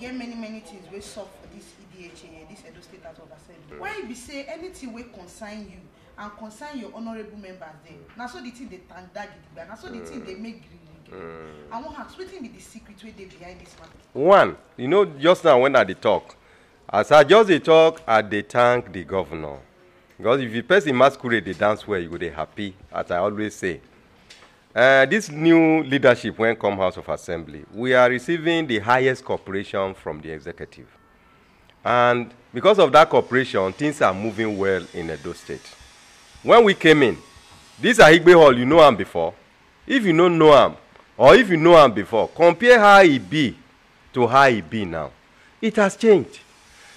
get many things we solve for this EDHA, this Edo State House of Assembly. Why you say anything will concern you and concern your honorable members there? Now so the thing they thank that, now so the thing they make I want to ask, what be the secret way they behind this matter? One, you know, just now when I talk, as I just talk, I thank the governor. Because if you person masquerade, they dance well, you go they happy, as I always say. This new leadership when come House of Assembly, we are receiving the highest cooperation from the executive. And because of that cooperation, things are moving well in Edo State. When we came in, this Ahigbe Hall, you know him before. If you don't know him, or if you know him before, compare how he be to how he be now. It has changed.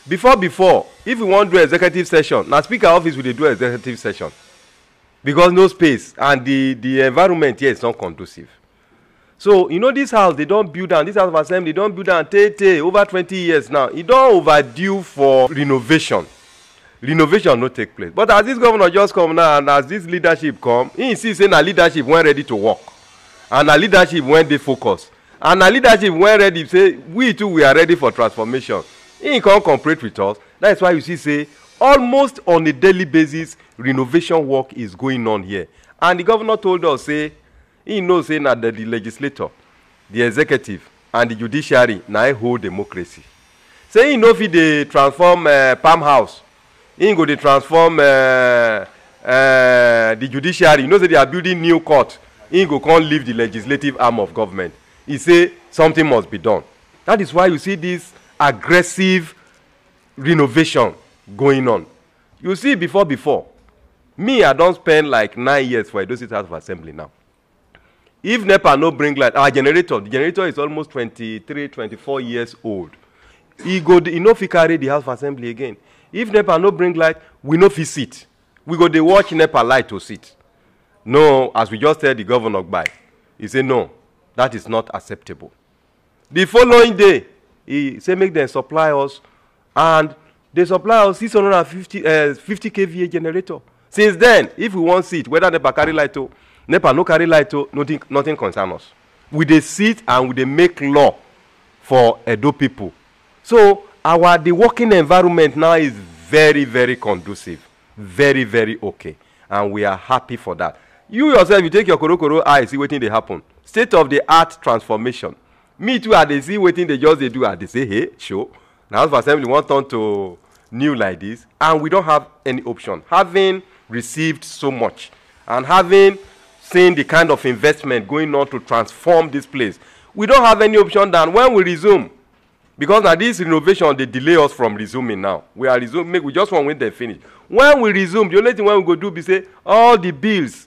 Before, if you want to do executive session, now Speaker office will do executive session. Because no space, and the environment here is not conducive. So, you know, this house, they don't build down, this House of Assembly, they don't build down over 20 years now. It don't overdue for renovation. Renovation no take place. But as this governor just come now, and as this leadership come, he insists saying our leadership when ready to work. And our leadership when they focus. And our leadership when ready, say, we too, we are ready for transformation. He can't cooperate with us. That's why you see, say, almost on a daily basis, renovation work is going on here. And the governor told us, say, he knows, say, that the legislator, the executive, and the judiciary, now a whole democracy. Say, he know if they transform Palm House, he go to transform the judiciary. He knows that they are building new court. He go can't leave the legislative arm of government. He say something must be done. That is why you see this aggressive renovation going on. You see, before, me, I don't spend like 9 years for Edo State House of Assembly now. If NEPA no bring light, our generator, the generator is almost 23, 24 years old. He no fit carry the House of Assembly again. If NEPA no bring light, we no fit sit. We go dey watch NEPA light to sit. No, as we just tell the governor by, he say no, that is not acceptable. The following day, he say make them supply us, and they supply us 650 kVA generator. Since then, if we want sit, whether NEPA carry light or NEPA no carry light or nothing concern us. We dey sit and we dey make law for Edo people. So the working environment now is very, very conducive, very, very okay, and we are happy for that. You yourself, you take your koro eye, see what they happen. State of the art transformation. Me too, they see what they just they do, and they say, hey, sure. Now, House of Assembly want turn to new like this, and we don't have any option. Having received so much, and having seen the kind of investment going on to transform this place, we don't have any option than when we resume. Because now this renovation, they delay us from resuming now. We are resuming, we just want when they finish. When we resume, the only thing we go do be say, all the bills,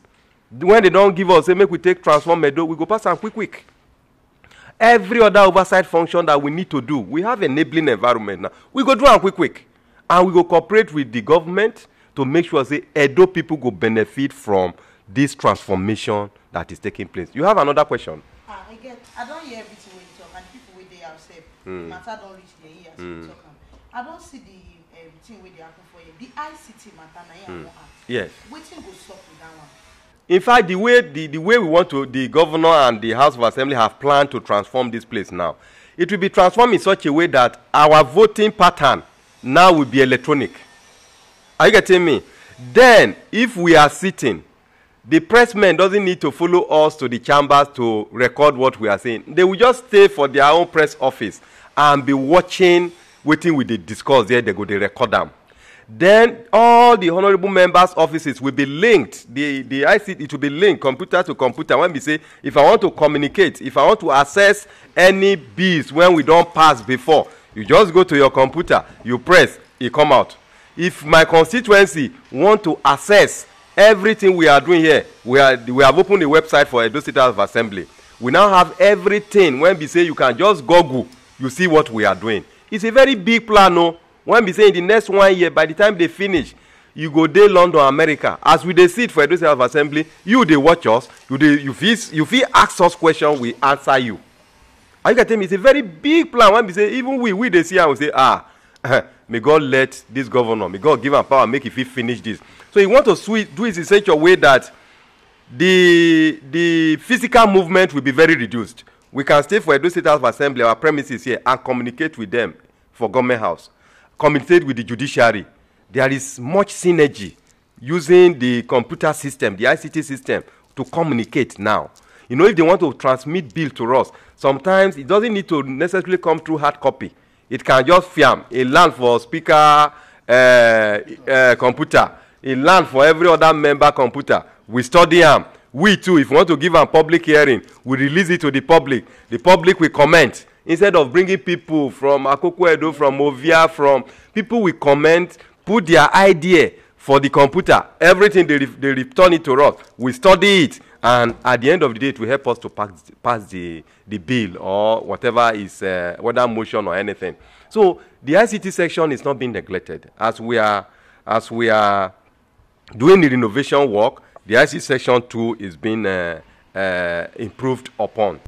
when they don't give us, say, make we take transform Edo, we go pass them quick. Every other oversight function that we need to do, we have enabling environment now. We go do them quick. And we go cooperate with the government to make sure, say, Edo people go benefit from this transformation that is taking place. You have another question? I don't hear everything when you talk, and people with they have said, the matter don't reach their ears when you talk. I don't see the thing where they happen for you. The ICT matter now here. Yes. Waiting go stop with that one. In fact, the way we want to, the governor and the House of Assembly have planned to transform this place now. It will be transformed in such a way that our voting pattern now will be electronic. Are you getting me? Then, if we are sitting, the pressmen doesn't need to follow us to the chambers to record what we are saying. They will just stay for their own press office and be watching, waiting with the discourse there, they record them. Then all the honorable members' offices will be linked. The ICT, it will be linked computer to computer. When we say, if I want to communicate, if I want to access any bills when we don't pass before, you just go to your computer, you press, it come out. If my constituency want to access everything we are doing here, we have opened a website for Edo State House of Assembly. We now have everything. When we say you can just Google, you see what we are doing. It's a very big plan, no? When we say in the next 1 year, by the time they finish, you go to London, America. As we sit for Edo State House of Assembly, you they watch us, you feel ask us questions, we answer you. Are you getting me? It's a very big plan. When we say, even we they see and we say, may God let this governor, may God give him power, make if he finish this. So you want to do it in such a way that the physical movement will be very reduced. We can stay for Edo State House of Assembly, our premises here, and communicate with them for government house. Communicate with the judiciary. There is much synergy using the computer system, the ICT system, to communicate now. You know, if they want to transmit bill to us, sometimes it doesn't need to necessarily come through hard copy. It can just film a land for speaker computer, a land for every other member computer. We study them. We too, if we want to give a public hearing, we release it to the public. The public will comment. Instead of bringing people from Akoko Edo, from Ovia, from people will comment, put their idea for the computer. Everything they return it to us. We study it, and at the end of the day, it will help us to pass the bill or whatever is, whether motion or anything. So the ICT section is not being neglected. As we are doing the renovation work, the ICT section too is being improved upon.